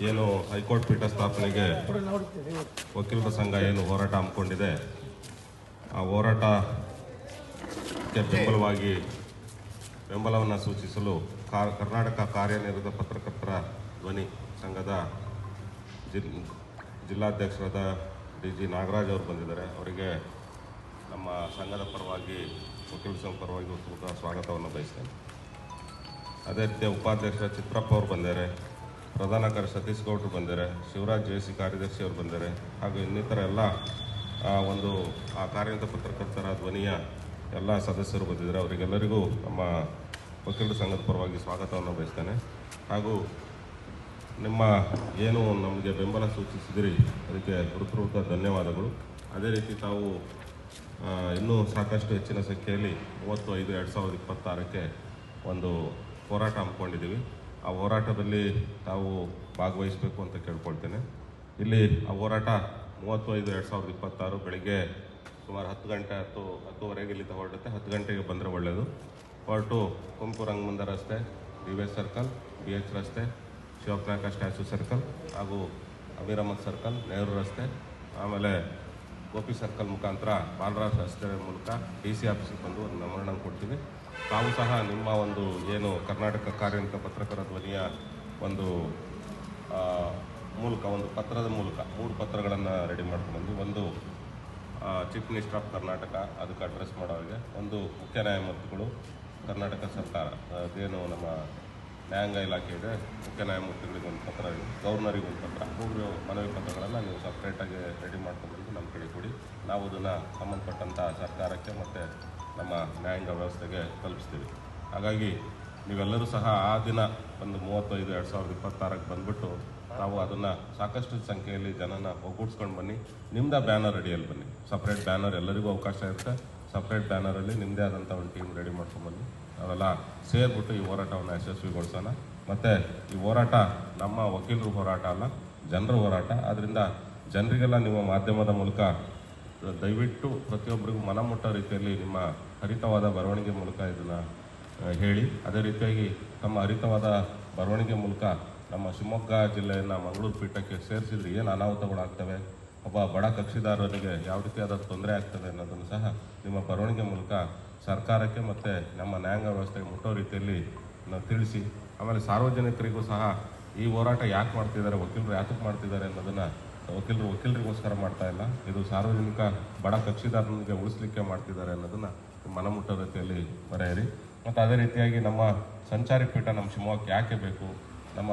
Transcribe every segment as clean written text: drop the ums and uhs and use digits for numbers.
ಏನು ಹೈಕೋರ್ಟ್ ಪೀಠ ಸ್ಥಾಪನೆಗೆ ವಕೀಲರ ಸಂಘ ಏನು ಹೋರಾಟ ಹಮ್ಮಿಕೊಂಡಿದೆ, ಆ ಹೋರಾಟಕ್ಕೆ ಬೆಂಬಲವನ್ನು ಸೂಚಿಸಲು ಕರ್ನಾಟಕ ಕಾರ್ಯನಿರತ ಪತ್ರಕರ್ತರ ಧ್ವನಿ ಸಂಘದ ಜಿಲ್ಲಾಧ್ಯಕ್ಷರಾದ DG ನಾಗರಾಜ್ ಅವರು ಬಂದಿದ್ದಾರೆ. ಅವರಿಗೆ ನಮ್ಮ ಸಂಘದ ಪರವಾಗಿ, ವಕೀಲರ ಸಂಘ ಪರವಾಗಿ ಉತ್ತಮ ಸ್ವಾಗತವನ್ನು ಬಯಸ್ತೇನೆ. ಅದೇ ರೀತಿ ಉಪಾಧ್ಯಕ್ಷ ಚಿತ್ರಪ್ಪ ಅವರು ಬಂದಿದ್ದಾರೆ, ಪ್ರಧಾನ ಕಾರ್ಯದರ್ಶಿ ಸತೀಶ್ ಗೌಡರು ಬಂದಿದ್ದಾರೆ, ಶಿವರಾಜ್ JC ಕಾರ್ಯದರ್ಶಿ ಅವರು ಬಂದಿದ್ದಾರೆ, ಹಾಗೂ ಇನ್ನಿತರ ಎಲ್ಲ ಆ ಕಾರ್ಯನಿರತ ಪತ್ರಕರ್ತರ ಧ್ವನಿಯ ಎಲ್ಲ ಸದಸ್ಯರು ಬಂದಿದ್ದಾರೆ. ಅವರಿಗೆಲ್ಲರಿಗೂ ನಮ್ಮ ವಕೀಲರ ಸಂಘದ ಪರವಾಗಿ ಸ್ವಾಗತವನ್ನು ಬಯಸ್ತೇನೆ. ಹಾಗೂ ನಿಮ್ಮ ಏನು ನಮಗೆ ಬೆಂಬಲ ಸೂಚಿಸಿದಿರಿ ಅದಕ್ಕೆ ಹೃತ್ಪೂರ್ವಕ ಧನ್ಯವಾದಗಳು. ಅದೇ ರೀತಿ ತಾವು ಇನ್ನೂ ಸಾಕಷ್ಟು ಹೆಚ್ಚಿನ ಸಂಖ್ಯೆಯಲ್ಲಿ 35/2026ಕ್ಕೆ ಒಂದು ಹೋರಾಟ ಹಮ್ಮಿಕೊಂಡಿದ್ದೀವಿ. ಆ ಹೋರಾಟದಲ್ಲಿ ತಾವು ಭಾಗವಹಿಸಬೇಕು ಅಂತ ಕೇಳ್ಕೊಳ್ತೇನೆ. ಇಲ್ಲಿ ಆ ಹೋರಾಟ 35/2026 ಬೆಳಿಗ್ಗೆ ಸುಮಾರು 10:10:30 ಇಲ್ಲಿಂದ ಹೊರಡುತ್ತೆ. 10 ಗಂಟೆಗೆ ಬಂದರೆ ಒಳ್ಳೆಯದು. ಹೊರಟು ಕುಂಪು ರಂಗಮಂದಿರ ರಸ್ತೆ, DVS ಸರ್ಕಲ್, BH ರಸ್ತೆ, ಶಿವಪ್ರಕಾಶ ಸ್ಟ್ಯಾಚ್ಯೂ ಸರ್ಕಲ್ ಹಾಗೂ ಅಮೀರ್ ಅಹಮದ್ ಸರ್ಕಲ್, ನೆಹರು ರಸ್ತೆ, ಆಮೇಲೆ ಗೋಪಿ ಸರ್ಕಲ್ ಮುಖಾಂತರ ಬಾಲರಾಜ್ ರಸ್ತೆ ಮೂಲಕ DC ಆಫೀಸಿಗೆ ಬಂದು ಒಂದು ಮೆಮೊರಂಡಮ್ ಕೊಡ್ತೀವಿ. ತಾವು ಸಹ ನಿಮ್ಮ ಏನು ಕರ್ನಾಟಕ ಕಾರ್ಯನಿರತ ಪತ್ರಕರ್ತರ ಧ್ವನಿಯ ಮೂಲಕ ಪತ್ರದ ಮೂಲಕ 3 ಪತ್ರಗಳನ್ನು ರೆಡಿ ಮಾಡ್ಕೊಂಡ್ಬಂದು, ಒಂದು ಚೀಫ್ ಮಿನಿಸ್ಟರ್ ಆಫ್ ಕರ್ನಾಟಕ ಅದಕ್ಕೆ ಅಡ್ರೆಸ್ ಮಾಡೋರಿಗೆ, ಒಂದು ಮುಖ್ಯ ನ್ಯಾಯಮೂರ್ತಿಗಳು ಕರ್ನಾಟಕ ಸರ್ಕಾರ ಅದೇನು ನಮ್ಮ ನ್ಯಾಯಾಂಗ ಇಲಾಖೆ ಇದೆ, ಮುಖ್ಯ ನ್ಯಾಯಮೂರ್ತಿಗಳಿಗೆ ಒಂದು ಪತ್ರ, ಗವರ್ನರಿಗೆ ಒಂದು ಪತ್ರ, 3 ಮನವಿ ಪತ್ರಗಳನ್ನು ನೀವು ಸಪ್ರೇಟಾಗಿ ರೆಡಿ ಮಾಡ್ಕೊಂಡ್ಬಂದು ನಮ್ಮ ಕಡೆ ಕೊಡಿ. ನಾವು ಅದನ್ನು ಸಂಬಂಧಪಟ್ಟಂಥ ಸರ್ಕಾರಕ್ಕೆ ಮತ್ತು ನಮ್ಮ ನ್ಯಾಯಾಂಗ ವ್ಯವಸ್ಥೆಗೆ ತಲುಪಿಸ್ತೀವಿ. ಹಾಗಾಗಿ ನೀವೆಲ್ಲರೂ ಸಹ ಆ ದಿನ 35/2026ಕ್ಕೆ ಬಂದುಬಿಟ್ಟು ನಾವು ಅದನ್ನು ಸಾಕಷ್ಟು ಸಂಖ್ಯೆಯಲ್ಲಿ ಜನನ ಒಗ್ಗೂಡಿಸ್ಕೊಂಡು ಬನ್ನಿ. ನಿಮ್ಮದೇ ಬ್ಯಾನರ್ ರೆಡಿಯಲ್ಲಿ ಬನ್ನಿ. ಸಪ್ರೇಟ್ ಬ್ಯಾನರ್ ಎಲ್ಲರಿಗೂ ಅವಕಾಶ ಇರುತ್ತೆ. ಸಪ್ರೇಟ್ ಬ್ಯಾನರಲ್ಲಿ ನಿಮ್ಮದೇ ಆದಂಥ ಒಂದು ಟೀಮ್ ರೆಡಿ ಮಾಡ್ಕೊಂಡ್ಬನ್ನಿ. ನಾವೆಲ್ಲ ಸೇರಿಬಿಟ್ಟು ಈ ಹೋರಾಟವನ್ನು ಯಶಸ್ವಿಗೊಳಿಸೋಣ. ಮತ್ತು ಈ ಹೋರಾಟ ನಮ್ಮ ವಕೀಲರು ಹೋರಾಟ ಅಲ್ಲ, ಜನರ ಹೋರಾಟ. ಆದ್ದರಿಂದ ಜನರಿಗೆಲ್ಲ ನಿಮ್ಮ ಮಾಧ್ಯಮದ ಮೂಲಕ ದಯವಿಟ್ಟು ಪ್ರತಿಯೊಬ್ಬರಿಗೂ ಮನಮುಟ್ಟೋ ರೀತಿಯಲ್ಲಿ ನಿಮ್ಮ ಹರಿತವಾದ ಬರವಣಿಗೆ ಮೂಲಕ ಇದನ್ನು ಹೇಳಿ. ಅದೇ ರೀತಿಯಾಗಿ ತಮ್ಮ ಹರಿತವಾದ ಬರವಣಿಗೆ ಮೂಲಕ ನಮ್ಮ ಶಿವಮೊಗ್ಗ ಜಿಲ್ಲೆಯನ್ನು ಮಂಗಳೂರು ಪೀಠಕ್ಕೆ ಸೇರಿಸಿದ್ರೆ ಏನು ಅನಾಹುತಗಳಾಗ್ತವೆ, ಒಬ್ಬ ಬಡ ಕಕ್ಷಿದಾರನಿಗೆ ಯಾವ ರೀತಿಯಾದ ತೊಂದರೆ ಆಗ್ತದೆ ಅನ್ನೋದನ್ನು ಸಹ ನಿಮ್ಮ ಬರವಣಿಗೆ ಮೂಲಕ ಸರ್ಕಾರಕ್ಕೆ ಮತ್ತು ನಮ್ಮ ನ್ಯಾಯಾಂಗ ವ್ಯವಸ್ಥೆಗೆ ಮುಟ್ಟೋ ರೀತಿಯಲ್ಲಿ ನಾವು ತಿಳಿಸಿ. ಆಮೇಲೆ ಸಾರ್ವಜನಿಕರಿಗೂ ಸಹ ಈ ಹೋರಾಟ ಯಾಕೆ ಮಾಡ್ತಿದ್ದಾರೆ, ವಕೀಲರು ಯಾತಕ್ಕೆ ಮಾಡ್ತಿದ್ದಾರೆ ಅನ್ನೋದನ್ನು ವಕೀಲರಿಗೋಸ್ಕರ ಮಾಡ್ತಾ ಇಲ್ಲ, ಇದು ಸಾರ್ವಜನಿಕ ಬಡ ಕಕ್ಷಿದಾರನಿಗೆ ಉಳಿಸ್ಲಿಕ್ಕೆ ಮಾಡ್ತಿದ್ದಾರೆ ಅನ್ನೋದನ್ನು ಮನಮುಟ್ಟೋ ರೀತಿಯಲ್ಲಿ ಬರೆಯಿರಿ. ಮತ್ತು ಅದೇ ರೀತಿಯಾಗಿ ನಮ್ಮ ಸಂಚಾರಿ ಪೀಠ ನಮ್ಮ ಶಿವಮೊಗ್ಗಕ್ಕೆ ಯಾಕೆ ಬೇಕು, ನಮ್ಮ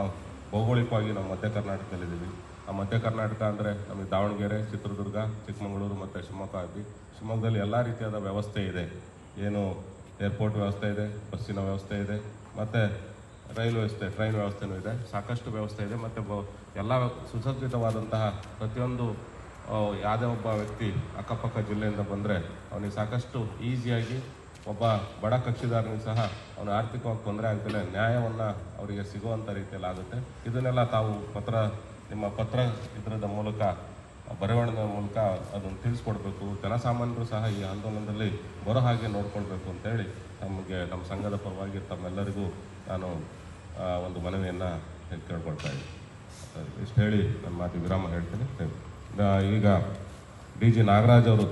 ಭೌಗೋಳಿಕವಾಗಿ ನಾವು ಮಧ್ಯ ಕರ್ನಾಟಕದಲ್ಲಿದ್ದೀವಿ. ಆ ಮಧ್ಯ ಕರ್ನಾಟಕ ಅಂದರೆ ನಮಗೆ ದಾವಣಗೆರೆ, ಚಿತ್ರದುರ್ಗ, ಚಿಕ್ಕಮಗಳೂರು ಮತ್ತು ಶಿವಮೊಗ್ಗ ಆಗಿ ಶಿವಮೊಗ್ಗದಲ್ಲಿ ಎಲ್ಲ ರೀತಿಯಾದ ವ್ಯವಸ್ಥೆ ಇದೆ. ಏನು ಏರ್ಪೋರ್ಟ್ ವ್ಯವಸ್ಥೆ ಇದೆ, ಬಸ್ಸಿನ ವ್ಯವಸ್ಥೆ ಇದೆ, ಮತ್ತು ರೈಲು ವ್ಯವಸ್ಥೆ, ಟ್ರೈನ್ ವ್ಯವಸ್ಥೆನೂ ಇದೆ, ಸಾಕಷ್ಟು ವ್ಯವಸ್ಥೆ ಇದೆ. ಮತ್ತು ಎಲ್ಲ ಸುಸಜ್ಜಿತವಾದಂತಹ ಪ್ರತಿಯೊಂದು ಯಾವುದೇ ಒಬ್ಬ ವ್ಯಕ್ತಿ ಅಕ್ಕಪಕ್ಕ ಜಿಲ್ಲೆಯಿಂದ ಬಂದರೆ ಅವನಿಗೆ ಸಾಕಷ್ಟು ಈಸಿಯಾಗಿ ಒಬ್ಬ ಬಡ ಕಕ್ಷಿದಾರನಿಗೆ ಸಹ ಅವನು ಆರ್ಥಿಕವಾಗಿ ತೊಂದರೆ ಆಗ್ದಲೇ ನ್ಯಾಯವನ್ನು ಅವರಿಗೆ ಸಿಗುವಂಥ ರೀತಿಯಲ್ಲಿ ಆಗುತ್ತೆ. ಇದನ್ನೆಲ್ಲ ತಾವು ನಿಮ್ಮ ಪತ್ರ ಇದರದ ಮೂಲಕ, ಬರವಣಿಗೆ ಮೂಲಕ ಅದನ್ನು ತಿಳಿಸ್ಕೊಡ್ಬೇಕು. ಜನಸಾಮಾನ್ಯರು ಸಹ ಈ ಆಂದೋಲನದಲ್ಲಿ ಬರೋ ಹಾಗೆ ನೋಡ್ಕೊಳ್ಬೇಕು ಅಂತೇಳಿ ನಮ್ಮ ಸಂಘದ ಪರವಾಗಿ ತಮ್ಮೆಲ್ಲರಿಗೂ ನಾನು ಒಂದು ಮನವಿಯನ್ನು ಕೇಳ್ಕೊಳ್ತಾ ಇದ್ದೀನಿ. ಇಷ್ಟು ಹೇಳಿ ನನ್ನ ಮಾತು ವಿರಾಮ ಹೇಳ್ತೀನಿ. ಈಗ DG ನಾಗರಾಜ್ ಅವರು